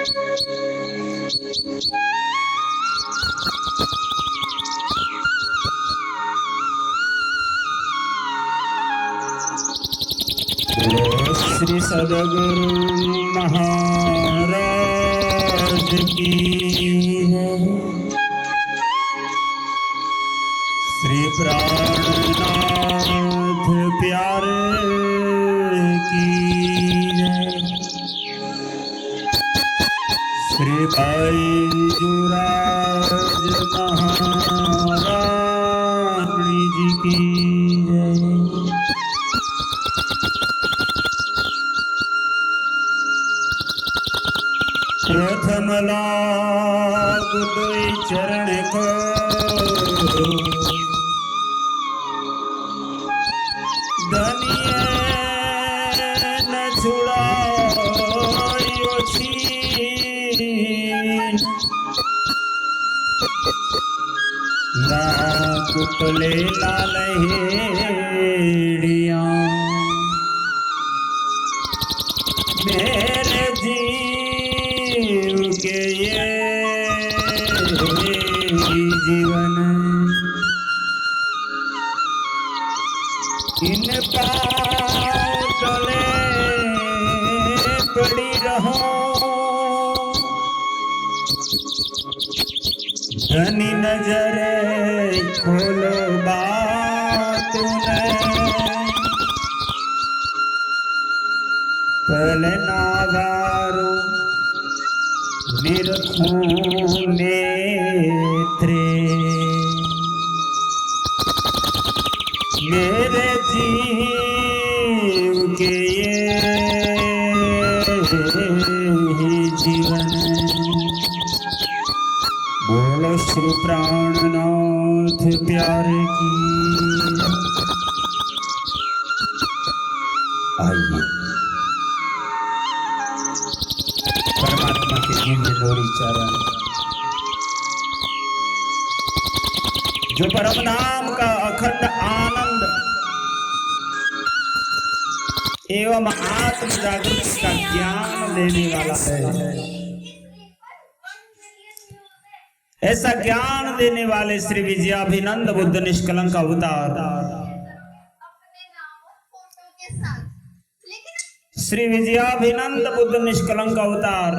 श्री सद्गुरु महाराज की श्री प्राणनाथ प्यारे की श्री बैजूराज महारानी जी की प्रथम लाग दुई चरण को धनिये न छुड़ायो छीन लाग तले लाल हेड़िया मेरे के ये जीवन इन पाँव तले पड़ी रहो धनी नजर खोलो बात पहले नावारो निरखूं नेत्रे मेरे जीव के ये जीवन बोलो श्री प्राणनाथ प्यारे की। आइए परमात्मा के दिव्य लोरी चरण जो परम नाम का अखंड आनंद एवं आत्म जागृति का ज्ञान देने वाला है, ऐसा ज्ञान देने वाले श्री विजयाभिनंद बुद्ध निष्कलंक अवतार श्री विजयाभिनंद बुद्ध निष्कलंक अवतार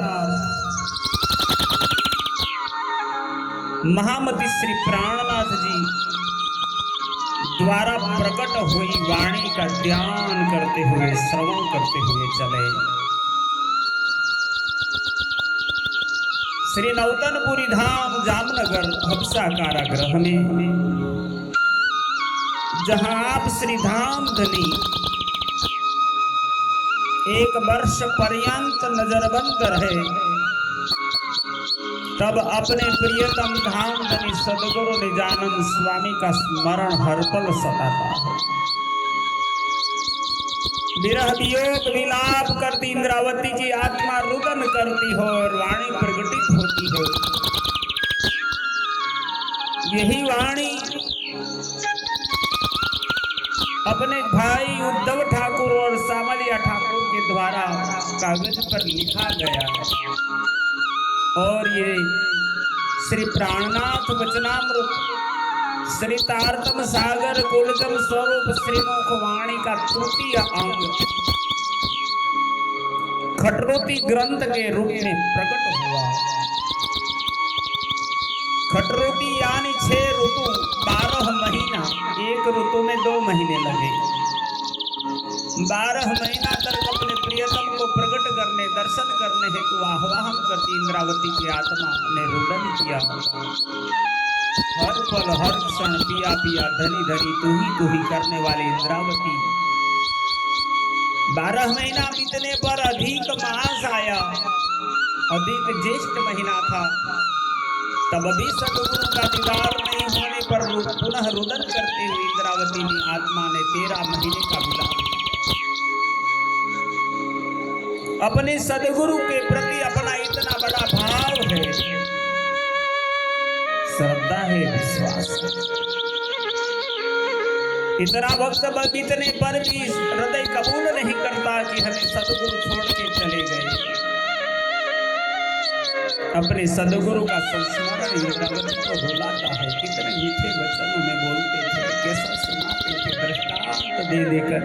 महामती श्री प्राणनाथ जी द्वारा प्रकट हुई वाणी का ध्यान करते हुए श्रवण करते हुए चले। श्री नौतनपुरी धाम जामनगर हबसा कारागृह में जहां आप श्री धाम धनी 1 वर्ष पर्यंत नजरबंद रहे, तब अपने प्रियतम धाम धनी सदगुरु निजानंद स्वामी का स्मरण हर पल सताता है। विरह वियोग विलाप करती इंद्रावती जी आत्मा रुदन करती हो और वाणी प्रकटित होती हो। यही वाणी अपने भाई उद्धव ठाकुर और सामलिया ठाकुर के द्वारा कागज पर लिखा गया है और ये श्री प्राणनाथ वचनामृत श्री तारतम सागर कुलजम स्वरूप श्रीमुख वाणी का तृतीय अंग खटरोती ग्रंथ के रूप में प्रकट हुआ। खटरोती यानी 6 ऋतु 12 महीना, एक ऋतु में 2 महीने लगे। 12 महीना तक अपने प्रियतम को प्रकट करने दर्शन करने हेतु आह्वान करती इंद्रावती की आत्मा ने रुदन किया। हर पल हर क्षण पिया पिया धनी धनी तू ही करने वाली इंद्रावती 12 महीना बीतने पर अधिक मास आया, अधिक ज्येष्ठ महीना था। तब भी सदगुरु का दीदार नहीं होने पर पुनः रुदन करते हुए इंद्रावती की आत्मा ने 13 महीने का विलाप अपने सदगुरु के प्रति अपना इतना बड़ा भाव है, श्रद्धा है, विश्वास है। इतना वक्त बीतने पर भी हृदय कबूल नहीं करता कि हमें सदगुरु छोड़ के चले गए। अपने सदगुरु का संस्मरण इंद्रावती को रुलाता है। कितने मीठे वचनों में बोलते थे, कैसा सुनाते थे दृष्टांत दे देकर।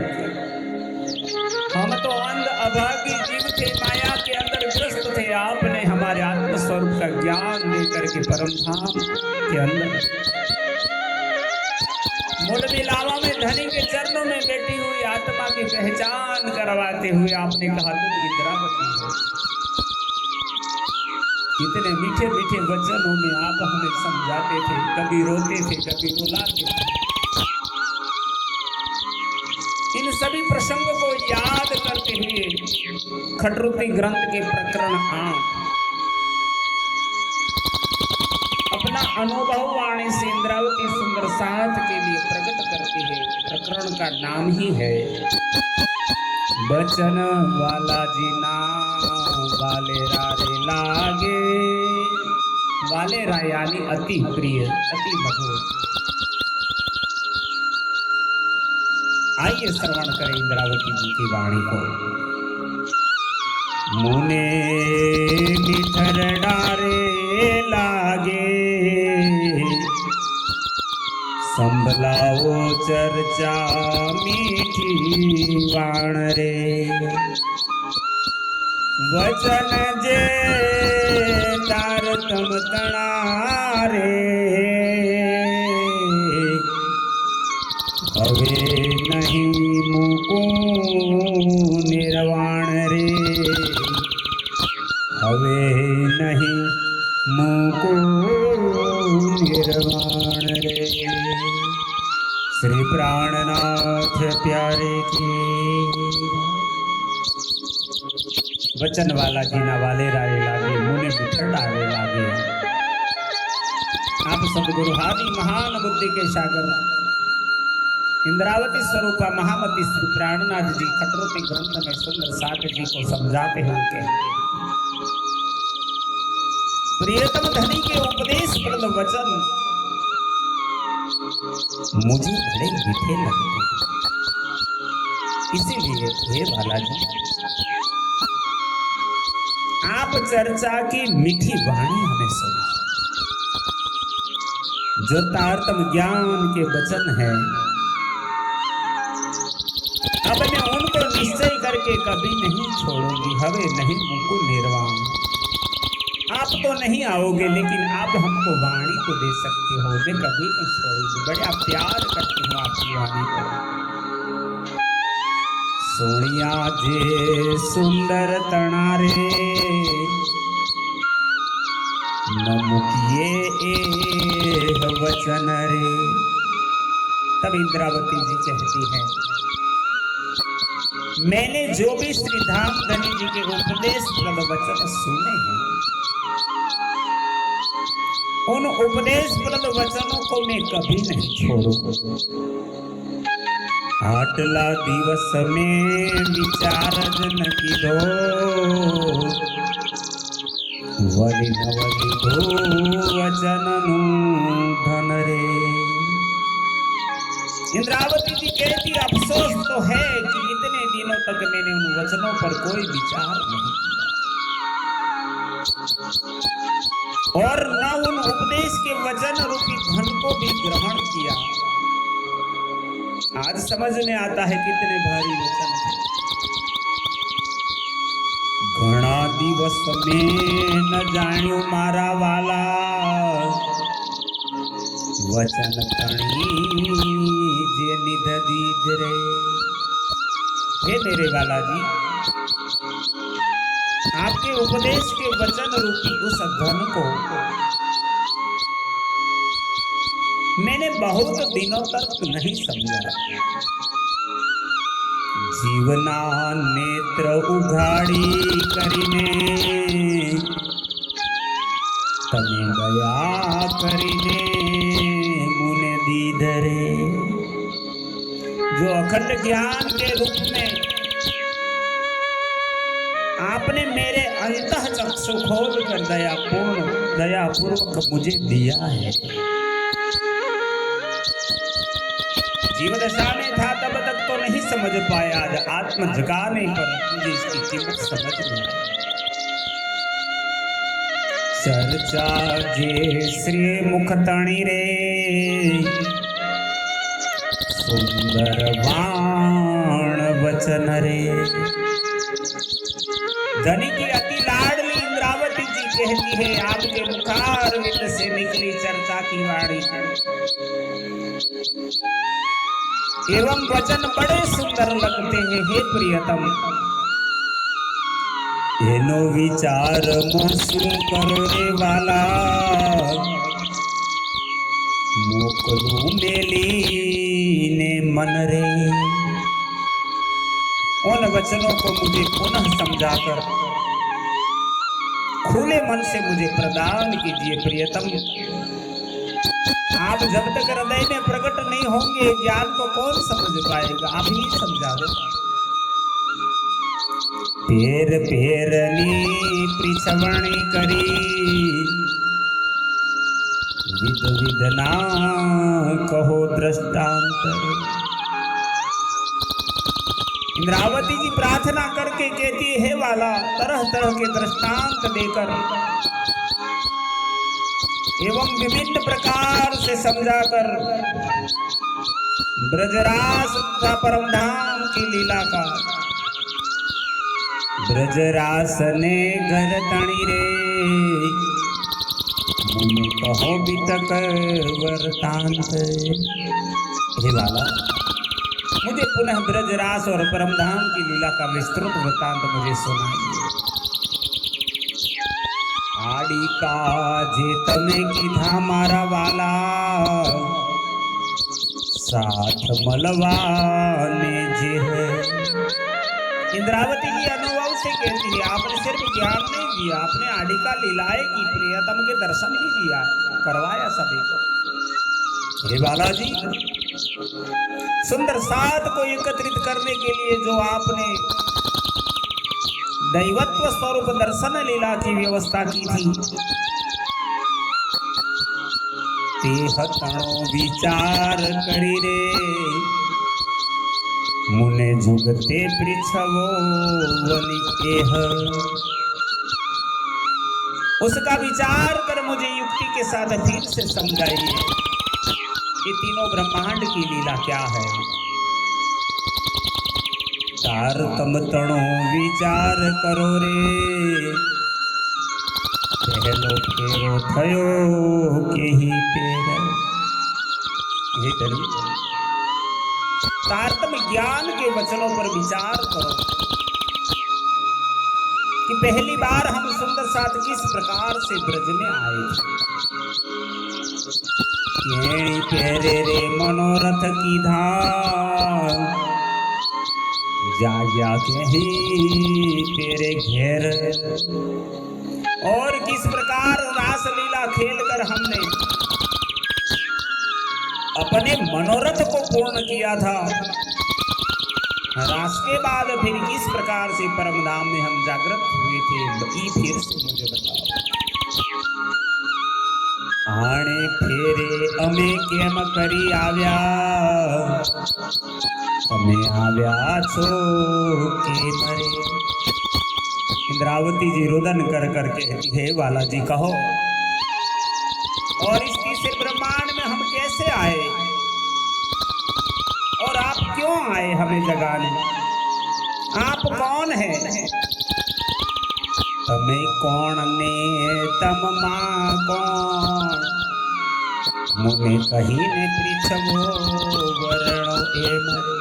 हम तो अंध अभागी जीव थे, माया के अंदर ग्रस्त थे। आपने हमारे आत्मस्वरूप का ज्ञान देकर के परम धाम के अंदर मूल मिलावा में धनी के चरणों में बैठी हुई आत्मा की पहचान करवाते हुए आपने कहा तुम इंद्रावती हो। कितने मीठे मीठे वचनों में आप हमें समझाते थे, कभी रोते थे, कभी रुलाते थे। इन सभी प्रसंगों को याद करते हुए खटरुति ग्रंथ के प्रकरण 8 अपना अनुभव वाणी से इंद्रावती सुंदर साथ के लिए प्रकट करते हैं। प्रकरण का नाम ही है बचन वाला जी नाम वाले रारे लागे। वाले रा यानी अति प्रिय, अति मधुर। आइए श्रवण करें इंद्रावती जी की वाणी को। मुने निठर डारे लागे, संभलाओ चर्चा मीठी वाण रे। वचन जे तार तम तणारे, हवे नहीं मुको निर्वाण रे। हवे नहीं मुको निर्वाण रे। श्री प्राणनाथ प्यारे की वचन वाला जीना वाले राय लागे, मुने बिछड़ डाले लागे। आप सदगुरु हादी महान बुद्धि के सागर इंद्रावती स्वरूपा महामती श्री प्राणनाथ जी खटरुति ग्रंथ में सुंदर साथ जी को समझाते हुए कहते हैं, प्रियतम धनी के उपदेश प्रद वचन मुझे बड़े मीठे लगते, इसीलिए हे बालाजी आप चर्चा की मीठी वाणी हमें सुना। जो तारतम ज्ञान के वचन है, अब मैं उनको निश्चय करके कभी नहीं छोड़ूंगी। हवे नहीं मुको निर्वाण। आप तो नहीं आओगे, लेकिन आप हमको वाणी को दे सकते हो, मैं कभी नहीं छोड़ूंगी। बड़ा प्यार करती हूँ आपकी वाणी को। सोनिया जे सुंदर तणारे, न मुकिए एह वचन रे। तब इंद्रावती जी कहती है, मैंने जो भी श्री धाम धनी जी के उपदेश प्रद वचन सुने हैं, उन उपदेश प्रद वचनों को मैं कभी नहीं छोड़ूंगा। आटला दिवस में विचार जन कीधो, वली नवली धो वचन नु धन रे। इंद्रावती जी कहती, अफसोस तो है कि इतने दिनों तक मैंने उन वचनों पर कोई विचार नहीं किया और न उन उपदेश के वचन रूपी धन को भी ग्रहण किया। आज समझ में आता है कितने भारी वचन थे। घना दिवस में न जान्यो मारा वाला, वचन कणी जे निध दीध रे। हे मेरे वाला जी, आपके उपदेश के वचन रूपी उस धन को मैंने बहुत दिनों तक नहीं समझा। जीवना नेत्र उघाड़ी करीने, तमे गया करीने मुने दीध रे। जो अखंड ज्ञान के रूप में आपने मेरे अंतः चक्षु खोल कर दयापूर्वक मुझे दिया है। जीव दशा में था तब तक तो नहीं समझ पाया, आज आत्म जगाने पर मुझे इसकी कीमत समझ में आई। चर्चा जे श्री मुखतणी रे सुंदर बाण वचन रे। धनी की अति लाडली इंद्रावती जी कहती है आपके मुखार विंद से निकली चर्चा की वाणी एवं वचन बड़े सुंदर लगते हैं हे प्रियतम। एनो विचार मोसू करो रे वाला मोकलू मेली ने मन रे। उन वचनों को मुझे पुनः समझाकर खुले मन से मुझे प्रदान कीजिए प्रियतम। आप जब तक हृदय में प्रकट नहीं होंगे ज्ञान को कौन समझ पाएगा, आप ही समझा दो। पेर पेरनी पृछवणी करी विध विधना कहो दृष्टांत। इंद्रावती जी प्रार्थना करके कहती है वाला तरह तरह के दृष्टांत देकर एवं विभिन्न प्रकार से समझाकर ब्रजरास तथा परमधाम की लीला का ब्रजरास ने घर तणी रे मुनि कहो बितक वर्तांत। हे वाला मुझे पुनः ब्रजरास और परमधाम की लीला का विस्तृत वृत्तांत मुझे सुनाइए। आड़ी का जे तमे कीधा मारा वाला साथ मलवा ने जे है। इंद्रावती जी अनुभव से कहती है आपने सिर्फ ज्ञान नहीं दिया, आपने आडिका लीलाएं की, प्रियतम के दर्शन भी दिया, करवाया सभी को। हे बालाजी सुंदर साध को एकत्रित करने के लिए जो आपने दैवत्व स्वरूप दर्शन लीला की व्यवस्था की थी, तेह तणो विचार करी रे मुने जुगते पृछवो वनिकेह। उसका विचार कर मुझे युक्ति के साथ फिर से समझाइए ये तीनों ब्रह्मांड की लीला क्या है। तारतम तणो विचार करो रे पहलो फेरो थयो केही पेर। हे दरी तारतम ज्ञान के वचनों पर विचार करो कि पहली बार हम सुंदर साथ किस प्रकार से ब्रज में आए थे। पेरे रे मनोरथ की धाम जाग्या के ही तेरे घेर। और किस प्रकार रास लीला खेलकर हमने अपने मनोरथ को पूर्ण किया था। रास के बाद फिर किस प्रकार से परमधाम में हम जागृत हुए थे, फिर से मुझे बताओ। आने फेरे अमे केम करी आव्या तमे आव्या छो के मरे। इंद्रावती जी रुदन कर कर कहती है वाला जी कहो और इस तीसरे ब्रह्मांड में हम कैसे आए और आप क्यों आए हमें जगाने, आप कौन है। तमें कौन ने तम मां कौन मुने कहीं ने पृछवो वरणो ए मरे।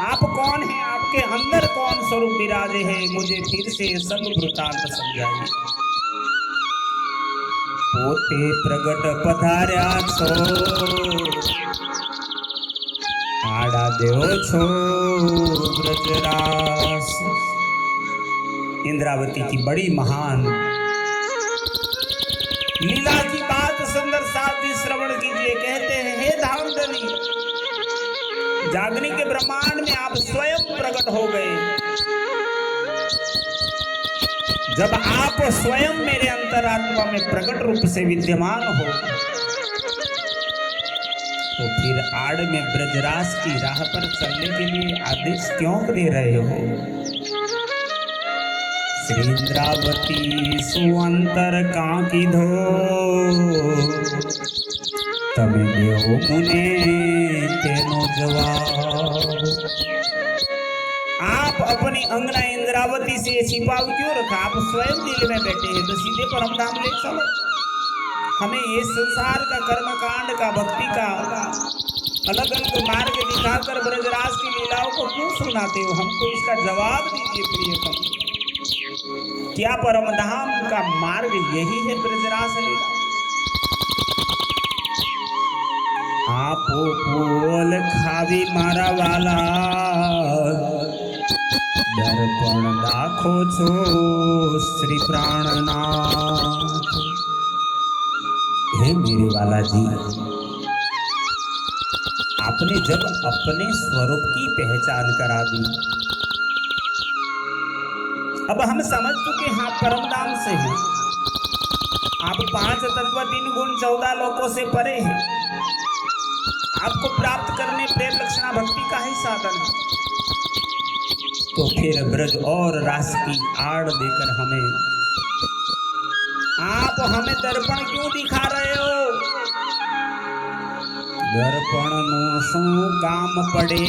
आप कौन है, आपके अंदर कौन स्वरूप विराजे है, मुझे फिर से सब वृत्तांत समझाइए। पोते प्रगट पधार्या छो आड़ा देव छो ब्रजरास। इंद्रावती की बड़ी महान लीला की बात सुंदर साथी श्रवण कीजिए। कहते हैं हे धामधनी जागने के ब्रह्मांड में आप स्वयं प्रकट हो गए। जब आप स्वयं मेरे अंतरात्मा में प्रकट रूप से विद्यमान हो तो फिर आड़ में ब्रजरास की राह पर चलने के लिए आदेश क्यों दे रहे हो। श्री इंद्रावती सुअंतर कांकी धो तमे देहो मुने तेनो जवाब। आप अपनी अंगना इंद्रावती से छिपाव क्यों रखा? आप स्वयं दिल में बैठे हैं तो सीधे परम धाम ले चलो। हमें ये संसार का कर्म कांड का भक्ति का अलग अलग मार्ग दिखाकर ब्रजराज की लीलाओं को क्यों सुनाते हो? हमको इसका जवाब दीजिए प्रियतम। क्या परम धाम का मार्ग यही है ब्रजराज लीला? आपो पोल खावी मारा वाला दर्पण दाखो छो श्री प्राणनाथ। हे मेरे वाला जी, आपने जब अपने स्वरूप की पहचान करा दी, अब हम समझ चुके हैं आप परम धाम से हैं। आप 5 तत्व 3 गुण 14 लोकों से परे हैं। आपको प्राप्त करने प्रेम लक्षणा भक्ति का ही साधन है। तो फिर ब्रज और रास की आड़ देकर आप हमें दर्पण क्यों दिखा रहे हो? दर्पण नु शू काम पड़े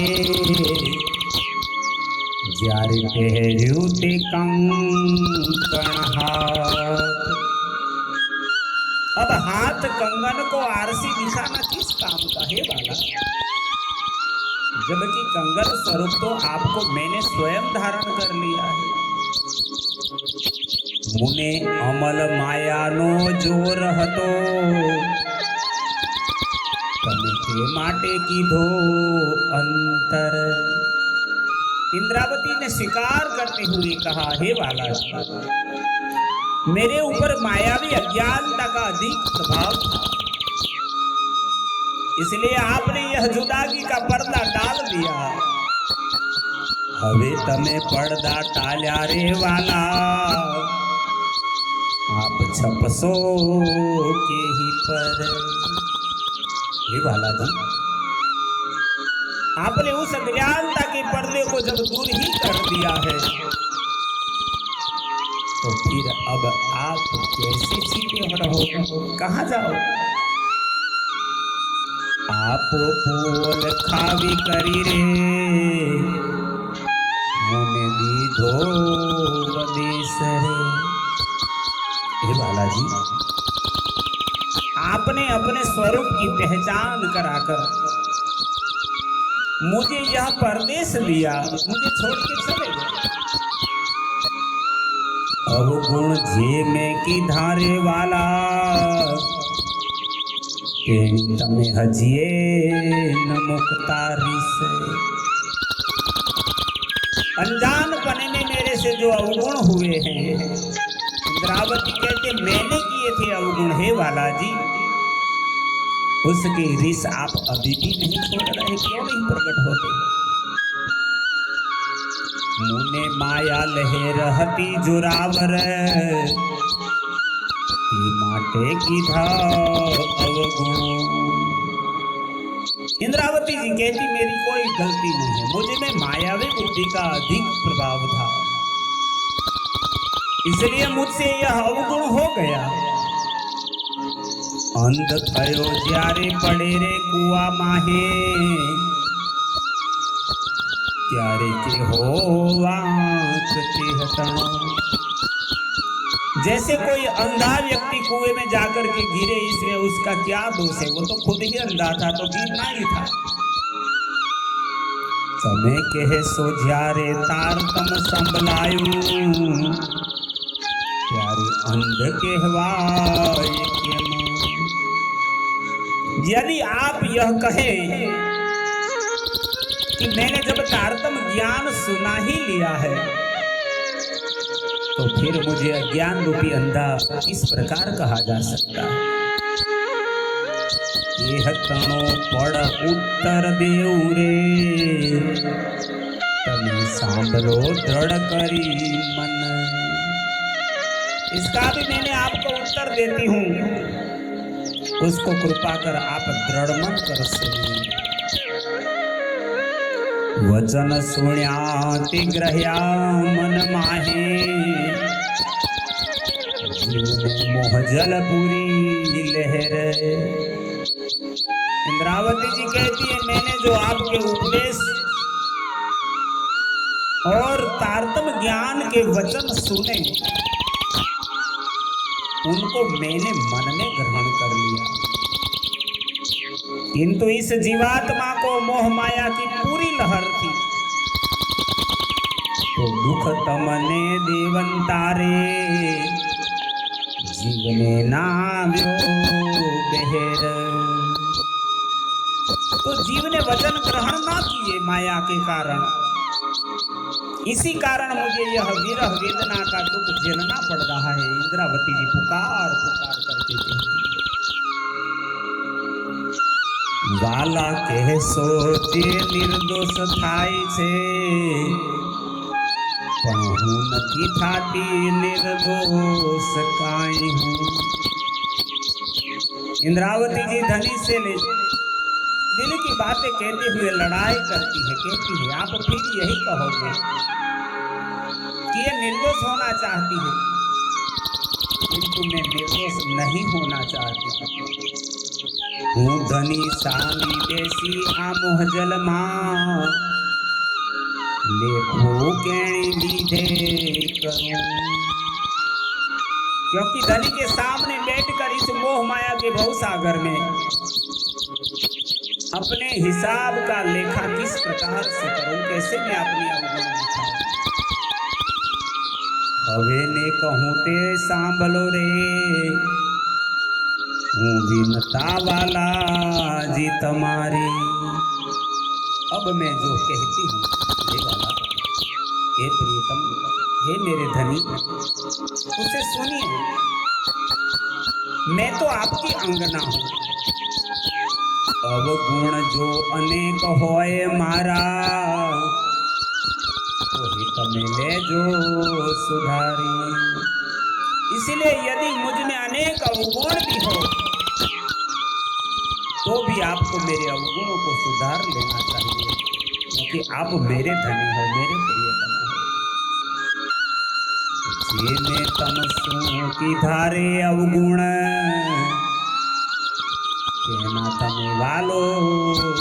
जारे पहर्यु ते कंकण हाथ। अब हाथ कंगन को आरसी दिखाना किस काम का है बाला? जबकि कंगन स्वरूप तो आपको मैंने स्वयं धारण कर लिया है। मुने अमल माया नो जोर हतो तमे के माटे कीधो अंतर। इंद्रावती ने स्वीकार करते हुए कहा, हे बाला, मेरे ऊपर मायावी अज्ञानता का अधिक प्रभाव था, इसलिए आपने यह जुदागी का पर्दा डाल दिया। हवे तमे पर्दा टाल्या रे वाला, आप छपसो के ही पर। हे वाला जी, आपने उस अज्ञानता के पर्दे को जब दूर ही कर दिया है, तो फिर अब आप कैसे छिपे रहो? कहाँ जाओ? आप पोल खावी करी रे मुने दीधो वदेश रे। हे बालाजी, आपने अपने स्वरूप की पहचान कराकर मुझे यह परदेश दिया, मुझे छोड़ के चले गए। अवगुण जे में की धारे वाला तमे हजिए न मुक्तारी से। अनजान पने में मेरे से जो अवगुण हुए हैं, इंद्रावती कहते मैंने किए थे अवगुण। हे वाला जी, उसके रिस आप अभी भी नहीं छोड़ रहे, क्यों नहीं प्रकट होते? मुने माया लहे रहती जुरावर माटे की था अवगुण। इंद्रावती जी कहती मेरी कोई गलती नहीं है, मुझे में मायावी बुद्धि का अधिक प्रभाव था, इसलिए मुझसे यह अवगुण हो गया। अंध थयो ज्यारे पड़े रे कुआ माहे त्यारे के हो आंख के हटणो। जैसे कोई अंधा व्यक्ति कुएं में जाकर के गिरे, इसमें उसका क्या दोष है? वो तो खुद ही अंधा था, तो गिरना ही था। तमे कहे सो ज्यारे तार तम संभलायू प्यारे अंध कहवाए के। यदि आप यह कहें कि मैंने जब तारतम ज्ञान सुना ही लिया है, तो फिर मुझे अज्ञान रूपी अंधा इस प्रकार कहा जा सकता है। यह तणो पड़ उत्तर देऊ रे तमे सांभलो दृढ़ करी मन। इसका भी मैंने आपको उत्तर देती हूँ, उसको कृपा कर आप दृढ़ मन कर सुनिए। वचन सुण्या ते ग्रह्या मन माहे मोहजलपुरी लहर। इंद्रावती जी कहती है मैंने जो आपके उपदेश और तारतम ज्ञान के वचन सुने उनको मैंने मन में ग्रहण कर लिया, किंतु इस जीवात्मा को मोह माया की पूरी लहर थी, तो दुख तमने देवंतारे जीवने नाव्यो बेहर। तो जीव ने वचन ग्रहण ना किए माया के कारण, इसी कारण मुझे यह विरह वेदना का दुख झेलना पड़ रहा है। इंद्रावती जी पुकार पुकार करके कहती वाला कह सोचे निर्दोष थाय छे पण हूँ नथी थाती निर्दोष काई हूँ। इंद्रावती जी धनी से ले दिल की बातें कहते हुए लड़ाई करती है, कहती है आप फिर यही कहोगे कि ये निर्दोष होना चाहती है, किंतु मैं निर्दोष नहीं होना चाहती हूँ। धनी सामी देसी आमोह जल मां लेखो केणी लीधे करूं। क्योंकि धनी के सामने बैठकर इस मोह माया के भवसागर में अपने हिसाब का लेखा किस प्रकार से करूं, कैसे मैं अपनी अवगुण दिखाऊं। हवे ने कहूं ते सांभलो रे हूँ विनता वाला जी तुम्हारी। अब मैं जो कहती हूँ हे वाला, हे प्रियतम, हे मेरे धनी, उसे सुनिए। मैं तो आपकी अंगना हूँ, अवगुण जो अनेक होए मारा वही तमे ले जो सुधारी। इसलिए यदि मुझ में अनेक अवगुण भी हो तो भी आपको मेरे अवगुणों को सुधार लेना चाहिए, क्योंकि आप मेरे धनी हो, मेरे प्रियतम हो। जिने तम सु की धारे अवगुण कहना तमे वालो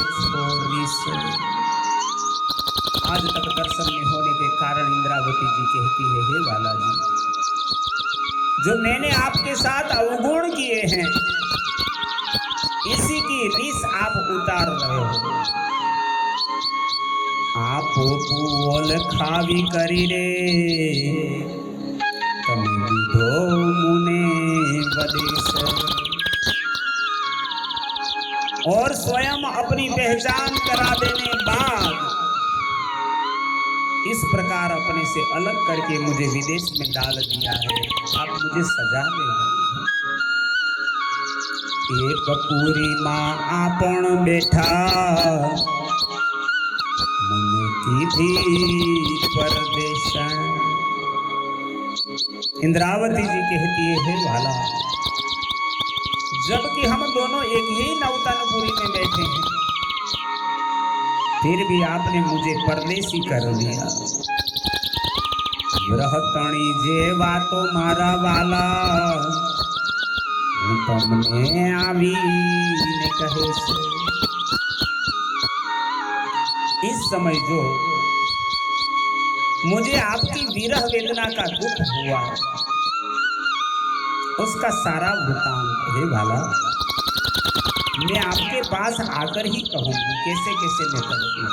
छोरी से। आज तक दर्शन में होने के कारण इंद्रावती जी कहती है हे वाला जी, जो मैंने आपके साथ अवगुण किए हैं इसी की रीस आप उतार रहे हो। आप बोल खावी करी रे तमे विधो मुने वदेश। और स्वयं अपनी पहचान करा देने बाद इस प्रकार अपने से अलग करके मुझे विदेश में डाल दिया है। आप मुझे सजा दे रहे हैं। एक पूरी माँ आपण बैठा मुने की थी परदेशन। इंद्रावती जी कहती है वाला, जबकि हम दोनों एक ही नौतनपुरी में बैठे हैं, फिर भी आपने मुझे परदेसी कर दिया। रहतणी जे वातो मारा वाला हूँ तमने आवी ने कहे से। इस समय जो मुझे आपकी विरह वेदना का दुख हुआ उसका सारा वृतांत है वाला मैं आपके पास आकर ही कहूंगी, कैसे कैसे मैं करती हूँ।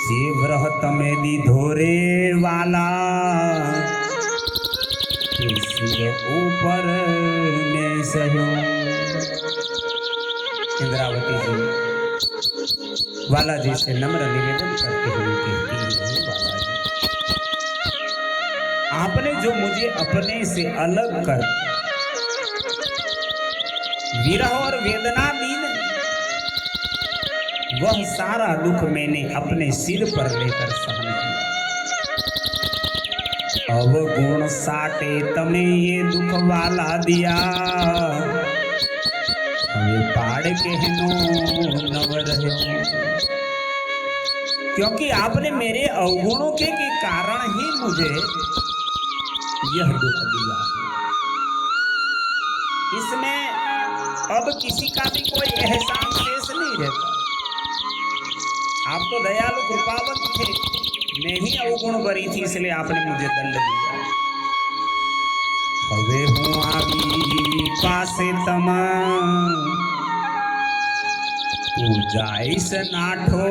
जीव रहत में दी धोरे वाला सिर ऊपर में सहो। इंद्रावती जी वाला जी से नम्र निवेदन करते हुए कहती है वाला जी, आपने जो मुझे अपने से अलग कर विरह और वेदना दी न, वह सारा दुख मैंने अपने सिर पर लेकर सहन किया। अवगुण साटे तमे ये दुख वाला दिया, हमें पाड़ के नव रहे। क्योंकि आपने मेरे अवगुणों के कारण ही मुझे यह दुख दिया है। इसमें अब किसी का भी कोई एहसान शेष नहीं रहता। आप तो दयालु कृपावंत थे, मैं ही अवगुण बरी थी, इसलिए आपने मुझे दंड दिया। हवे हूँ आवी पासे तमा तू जाइस नाठो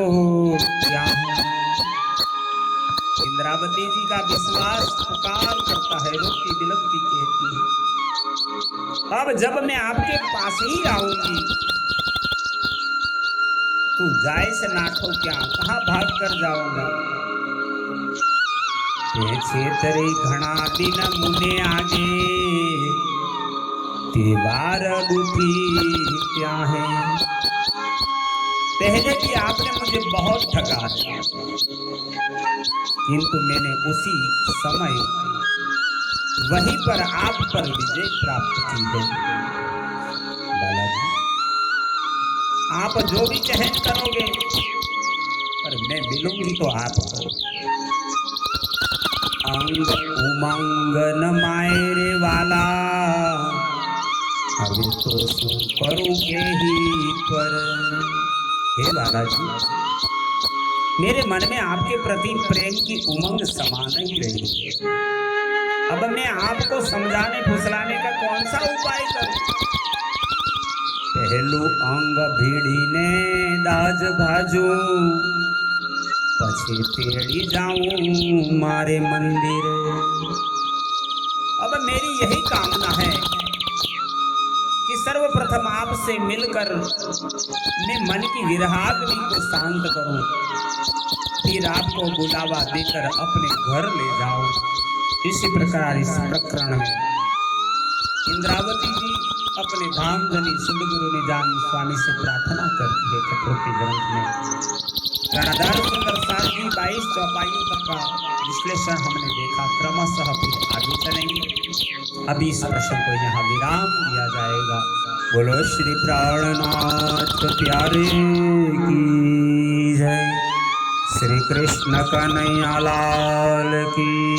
क्या। इंद्रावती जी का विश्वास पुकार करता है, रोती बिलखती कहती है, अब जब मैं आपके पास ही आऊंगी तू जाइस नाठो क्या, कहां भाग कर जाऊंगा। क्षेत्र घना दिन मुने आगे तेवार दुखी क्या है। पहले भी आपने मुझे बहुत ठगा था, किंतु मैंने उसी समय वहीं पर आप पर विजय प्राप्त की है। बालाजी, आप जो भी चहन करोगे, पर मैं मिलूंगी तो आपको। अंग उमंग न मायरे वाला अभी तो सु करूं के ही पर। हे बालाजी, मेरे मन में आपके प्रति प्रेम की उमंग समान ही रही है। अब मैं आपको समझाने फुसलाने का कौन सा उपाय करूं। पहलू अंग भीड़ी ने दाज भाजू पछे तेड़ी जाऊं मारे मंदिर। अब मेरी यही कामना है कि सर्वप्रथम आपसे मिलकर मैं मन की विरहाग्नि को शांत करूं, फिर आपको बुलावा देकर अपने घर ले जाऊं। इसी प्रकार इस प्रकरण में इंद्रावती जी अपने धामधनी सुंदरगुरु निजान स्वामी से प्रार्थना करती है। कठोती ग्रंथ में गणाधार सुंदर सार की 22 चौपाइयों तक का विश्लेषण हमने देखा। क्रमशः फिर आगे चलेंगे। अभी इस प्रश्न को यहाँ विराम दिया जाएगा। बोलो श्री प्राणनाथ प्यारे की जय। श्री कृष्ण कन्हैया लाल की।